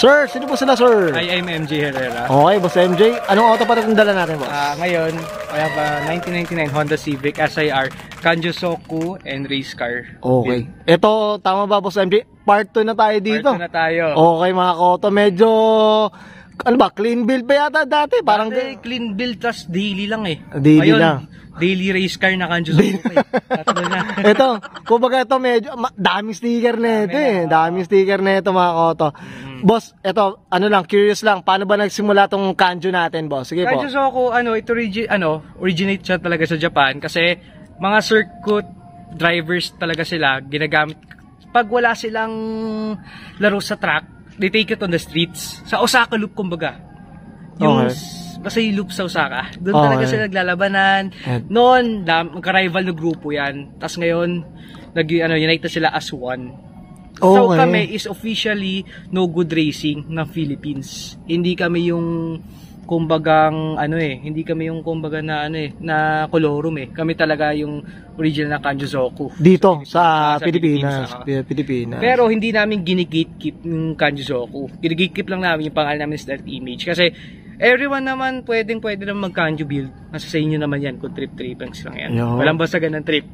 Sir, sino po sila, sir? I am MJ Herrera. Okay, Boss MJ. Anong auto pa rin dala natin, boss? Ngayon, I have a 1999 Honda Civic SIR, Kanjo-Soku, and race car. Okay. Ito, tama ba, Boss MJ? Part 2 na tayo dito. Part 2 na tayo. Okay, mga koto. Medyo, ano ba, clean build pa yata dati? Parang clean build, tas daily lang eh. Daily Ngayon, lang. Daily race car na Kanjo-Soku eh. Tatlo na. Ito, kumbaga ito medyo, daming sticker na ito eh. Daming sticker na ito, mga koto. Boss, ito, ano lang, curious lang, paano ba nagsimula tong Kanjo natin, boss? Sige po. Kanjo-Soku, ito originate siya talaga sa Japan kasi mga circuit drivers talaga sila, ginagamit. Pag wala silang laro sa track, they take it on the streets. Sa Osaka Loop, kumbaga. Yung, basta yung loop sa Osaka. Doon talaga sila naglalabanan. Noon, magka-rival na grupo yan. Tapos ngayon, unite na sila as one. So kami is officially No Good Racing ng Philippines. Hindi kami yung kumbagang hindi kami yung kumbaga na na colorum eh. Kami talaga yung original na Kanjo-Soku. Dito sa Pilipinas. Pilipinas. Pero hindi namin gini-gatekeep yung Kanjo-Soku. Gini-gatekeep lang namin yung pangalan namin Stealth Image kasi everyone naman pwede naman mag-Kanjo build. Nasa sa inyo naman yan kung trip-trippings lang yan. Walang basagan ng trip.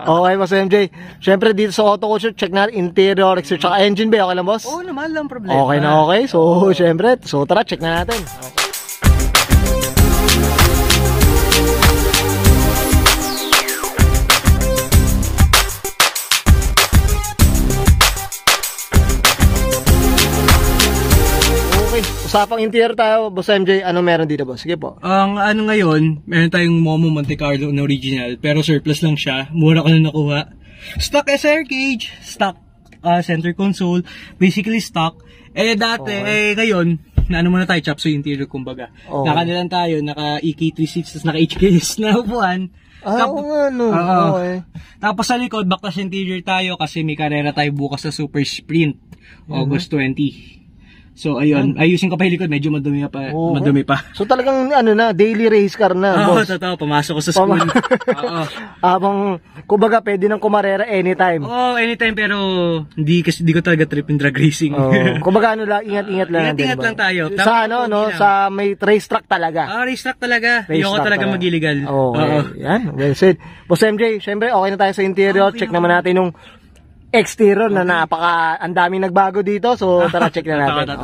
Okay, Boss MJ. Siyempre dito sa Auto Culture, check na interior, exterior, tsaka engine bay. Okay lang, boss? Oo naman, lang problema. Okay na, okay. So, siyempre, tara, check na natin. Usapang interior tayo, Boss MJ, ano meron dito, boss? Sige po. Ang ngayon, meron tayong Momo Monte Carlo na original, pero surplus lang siya. Mura ko na nakuha. Stock SR cage, stock center console, basically stock. Dati, ngayon, muna tayo, chapso yung interior, kumbaga. Nakanilan tayo, naka EK360, naka HKS na upuan. Tapos sa likod, backwash interior tayo kasi may karera tayo bukas sa Super Sprint, August 20. So ayun, ayusin ko pa yung likod, medyo madumi pa. So talagang daily race car na, boss. Totoo, pumasok ko sa school. Habang kumbaga pwede nang kumarera anytime. Anytime, pero hindi ko talaga trip in drag racing. Kumbaga ingat-ingat lang. Ingat lang tayo. Sa sa may racetrack talaga. Racetrack talaga. Ayoko talaga mag-illegal. Yan, well said. Boss MJ, syempre okay na tayo sa interior. Check naman natin nung exterior na ang daming nagbago dito. So tara, check na natin.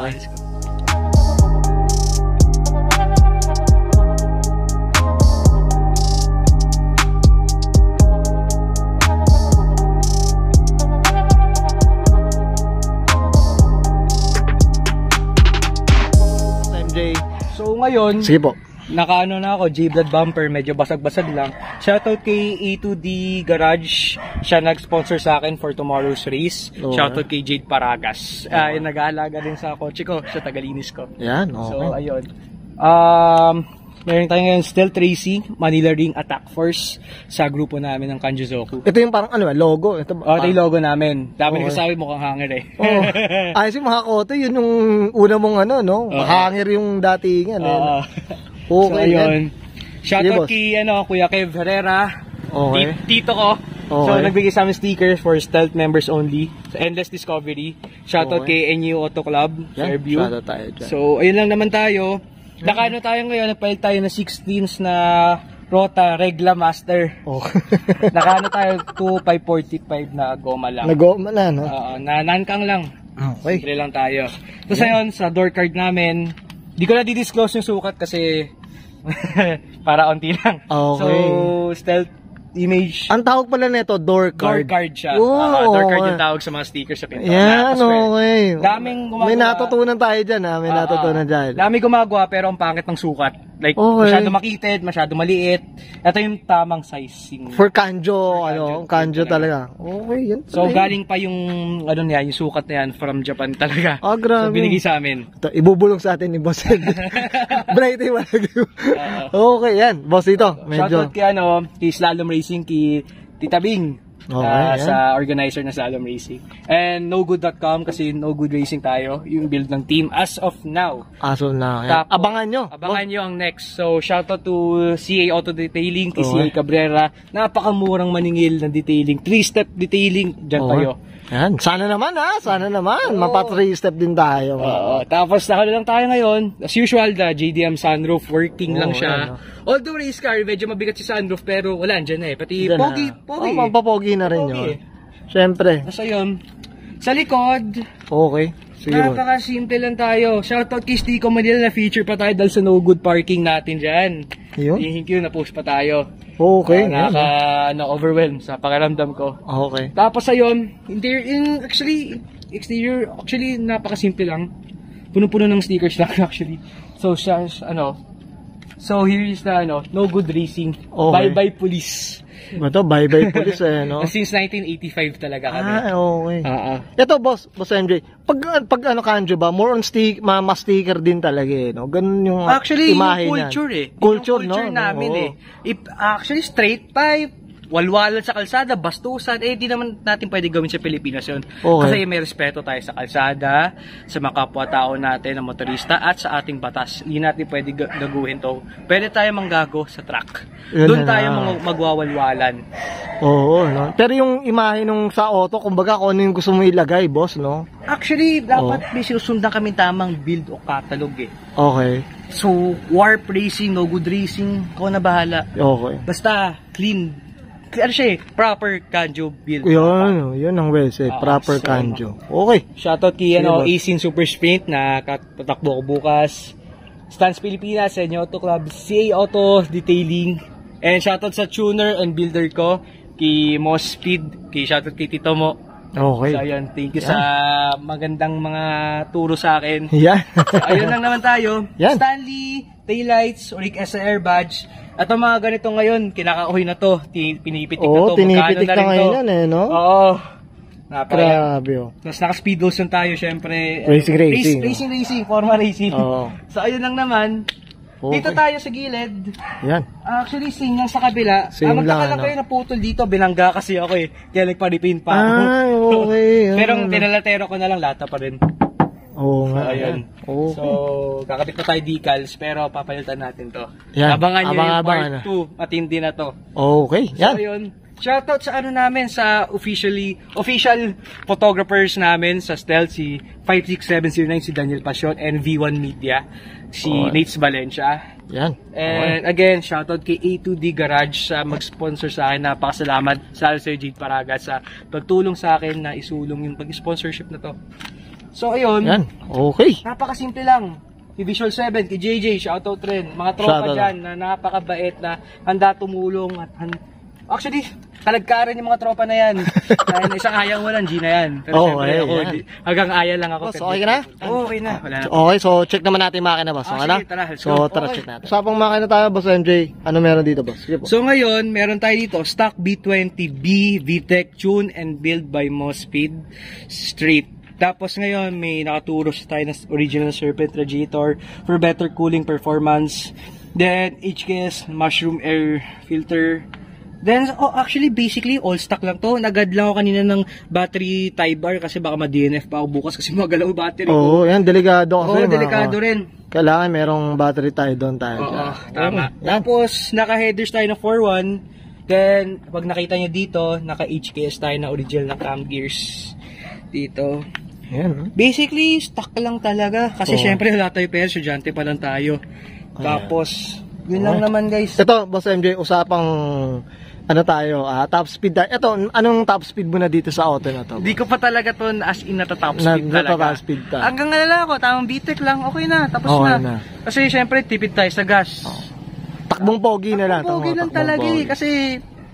MJ. So ngayon, sige po. Nakaano na ako, J-Blood bumper, medyo basag-basag lang. Shoutout kay A2D Garage, siya nag-sponsor sa akin for tomorrow's race. Shoutout kay Jade Paragas, yung nag-aalaga rin sa kotse ko, sa Tagalinis ko. Yan, okay. So ayun, meron tayo ngayon Stealth Racing, Manila Ring Attack Force sa grupo namin ng Kanjo-Soku. Ito yung parang logo. Ito yung logo namin. Dami nagsasabi mukhang hanger eh. Ayos yung mga kote, yun yung una mong hanger yung datingan. So ayun, shoutout kay Kuya Kev Herrera, tito ko. So nagbigay sa amin stickers for Stealth members only, so Endless Discovery. Shoutout kay NU Auto Club, Fairview. So ayun lang naman tayo. Nakaano tayo ngayon, nagpalit tayo na 16s na Rota Regla Master. Nakaano tayo 2545 na goma lang. Na goma na, no? Nankang lang. Simple lang tayo. Tapos ayun, sa door card namin, di ko na di-disclose yung sukat kasi para onti lang. So, Stealth Image. Ang tawag pala nito, door card. Door card siya. Door card yung tawag sa mga stickers sa pinto. Yan, okay. Daming gumagawa. May natutunan tayo dyan, May natutunan dyan. Daming gumagawa pero ang pangit ng sukat. Like, masyado makitid, masyado maliit. Ito yung tamang sizing. For Kanjo, Kanjo talaga. Okay, yan. So, galing pa yung, yung sukat na yan from Japan talaga. Grabe. So, binigay sa amin. Ito, ibubulong sa atin ni Boss. Bright yung okay, yan. Boss ito. Shoutout kay Slalom Racing, kay Tita Bing. Sa organizer na Slalom Racing. And nogood.com kasi No Good Racing tayo, yung build ng team as of now. Tapos, abangan nyo ang next. So shoutout to CA Auto Detailing, kay CA Cabrera. Napakamurang maningil ng detailing, 3-step detailing, dyan tayo. Yan, sana naman sana naman. Oo. Mapa 3-step din tayo. Oo, tapos naka lang tayo ngayon. As usual, the JDM sunroof working lang Oo, siya. ano. Although race car, medyo mabigat si sunroof pero wala, andyan na eh. Pati Diyan pogi. Oh, pampapogi na rin Pogi yun. eh. Siyempre. Basta yun. Sa likod, Okay. Sige boss. napaka-simple lang tayo. Shoutout kay Stico Manila, na feature pa tayo dahil sa no good parking natin dyan. Yun. Thank you, na-post pa tayo. Okay. Yan. Overwhelm sa pakiramdam ko. Okay. Tapos ayun, exterior, actually, napakasimple lang. Puno-puno ng stickers lang actually. So, so here is the, no good racing. Okay. Bye-bye police. Ito, bye-bye police no? Since 1985 talaga kami. Okay. Oo. Ito, boss MJ, pag kanjo ba, more on mas sticker din talaga no? Ganun yung Actually, imahe yung niyan. culture Culture, yung culture no? namin Oo. Actually, straight pipe, walwalan sa kalsada, bastusan, di naman natin pwede gawin sa Pilipinas yun. Okay. Kasi may respeto tayo sa kalsada, sa mga kapwa-tao natin, na motorista, at sa ating batas. Hindi natin pwede gaguhin to. Pwede tayo manggago sa track. Yun Doon na tayo na. magwawalwalan. Oo, no? Pero yung imahe nung sa auto, kumbaga kung ano yung gusto mo ilagay, boss, no? Actually, dapat may sinusundan kami tamang build o catalog eh. Okay. So, warp racing, no good racing, ako na bahala. Okay. Basta, clean. Ano siya eh, proper kanjo build. Yun ang website, proper so, kanjo. Okay. Shoutout kay Sige, boss. Asin Super Sprint na tatakbo ko bukas. Stance Pilipinas, Senyo Auto Club, CA Auto Detailing. And shoutout sa tuner and builder ko, kay Moss Speed, shoutout kay Tito Mo. Okay. So ayun, thank you sa magandang mga turo sa akin. Yan. So, ayun lang naman tayo. Yan. Stanley, taillights, Oric SR badge. At ang mga ganito ngayon, kinakauhoy na to. Pinipitik na to. Tinipitik Magkano na rin ngayon to. yan eh, no? Oo. Grabe, oh. Tapos naka-speedos lang tayo, syempre. Racing. Racing, forma racing. Oo. So ayun lang naman. Okay. Dito tayo sa gilid. Yan. Actually, sing lang sa kabila. Sing Magkakala lang, kayo na putol dito. Binangga kasi ako eh. Kaya nagpa-repaint pa ako. Ay, okay. Pero pinalatero ko na lang, lata pa rin. Oo nga. So, ayun. Okay. So, kakapit na tayo decals, pero papalitan natin to. Yan. Abangan nyo yung Abangan, part 2. Matindi na to. Okay. Yan. So, ayun. Shoutout sa namin, sa official photographers namin sa Stealth, si 56709, si Daniel Passion, and V1 Media, si Nates Valencia. Yan. And again, shoutout kay A2D Garage sa mag-sponsor sa akin. Napakasalamat sa Sir Jade Paragas sa pagtulong sa akin na isulong yung pag-sponsorship na to. So, ayun. Yan. Okay. Napakasimple lang. Kay Visual 7, kay JJ, shoutout rin. Mga tropa Shoutout. dyan na napakabait na handa tumulong at actually, talagkaran yung mga tropa na yan. Dahil isang ayaw walang G na yan. Pero syempre ako, hanggang aya lang ako. Boss, okay ka na? Oo, okay na. Wala na. Okay, so check naman natin yung makina, boss. Okay na? sige, tara, let's So, go. tara, Okay. check natin. Usapang makina tayo, boss MJ. Ano meron dito, boss? Sige po. So ngayon, meron tayo dito, stock B20B, VTEC, tune and build by Mospeed Street. Tapos ngayon, may nakaturo tayo na original Serpent radiator for better cooling performance. Then, HKS mushroom air filter. Then, actually, basically, all stock lang to. Nagad lang ako kanina ng battery tie bar kasi baka ma-DNF pa ako bukas kasi magalaw yung battery ko. Oo, yan, delikado kasi. Oo, delikado rin. Kailangan merong battery tayo doon tayo. Oo, tama. Yan. Tapos, naka-headers tayo na 4-1. Then, pag nakita nyo dito, naka-HKS tayo na original na cam gears. Dito. Yan. Basically, stock lang talaga. Kasi Oo. syempre, wala tayo pera, estudyante pa lang tayo. Tapos, yun lang naman guys. Ito, boss MJ, usapang top speed. Ito, anong top speed mo na dito sa auto na to? Hindi ko pa talaga to as in nata-top speed talaga. Nata-top speed ka. Hanggang nga lang ako, tamang BTEC lang, okay na, tapos Okay na. na. Kasi syempre, tipid tayo sa gas. Takbong pogi na lang. Pogi lang Takbong talaga eh. pogi. Kasi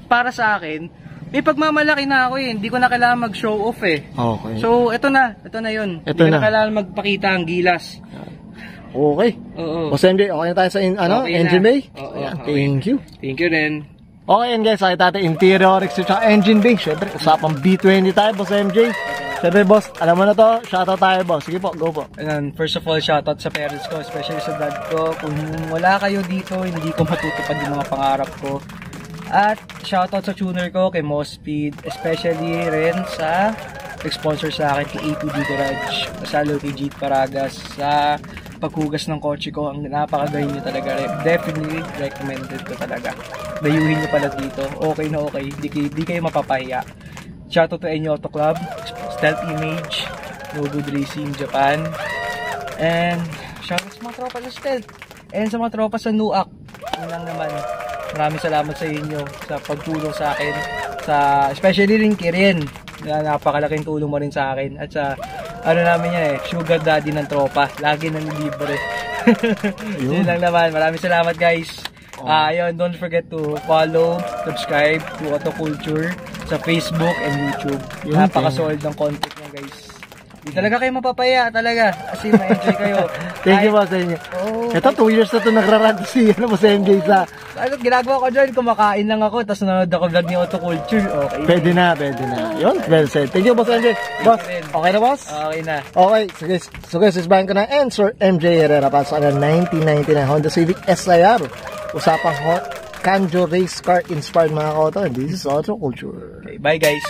para sa akin, may pagmamalaki na ako eh. Hindi ko na kailangan mag-show off eh. Okay. So, ito na yun. Ito Hindi ko na. na kailangan magpakita ang gilas. Okay. Oo. Boss MJ, okay na tayo sa Okay engine na. bay? Oo, Ayan, okay. thank you. Thank you rin. Okay yan guys, nakita natin interior, exterior, engine bay. Siyempre, usapang B20 tayo, boss MJ. Siyempre boss, alam mo na to, shoutout tayo boss. Sige po, go po. And first of all, shoutout sa parents ko, especially sa dad ko. Kung wala kayo dito, hindi ko matutupad yung mga pangarap ko. At shoutout sa tuner ko, kay Mospeed, especially rin sa nag-sponsor sa akin kay A2D Garage, kasalo kay Jade Paragas sa paghugas ng kotse ko. Ang napakagaling nyo talaga. Definitely recommended ko talaga. Dayuhin nyo pala dito. Okay na okay. Di kayo mapapahiya. Shoutout to Enyo Auto Club. Stealth Image, No Good Racing Japan. And shoutout sa mga tropa sa Stealth. And sa mga tropa sa NUAC. Yun lang naman. Maraming salamat sa inyo sa pagtulong sa akin. Especially rin Kirin. Napakalaking tulong mo rin sa akin. At sa ano namin yan sugar daddy ng tropa. Lagi nang libre. Yun lang naman. Maraming salamat guys. Ayun, don't forget to follow, subscribe to Auto Culture sa Facebook and YouTube. Napaka-solid ng content niya guys. Hindi talaga kayo mapapaya talaga. Kasi ma-enjoy kayo. Thank you po sa inyo. Ito 2 years na ito nagrarant si MJ sa... Ano ginagawa ko dyan? Kumakain lang ako tapos nanonood ako vlog ni Auto Culture. Okay. Pwede na. Yun, well said. Thank you, Boss MJ. Boss, okay na, boss? Okay na. Okay, so guys, isbahin ko na. And Sir MJ Herrera pa sa 1999 Honda Civic SIR. Usapang Kanjo race car inspired mga kauto. This is Auto Culture. Okay, bye guys.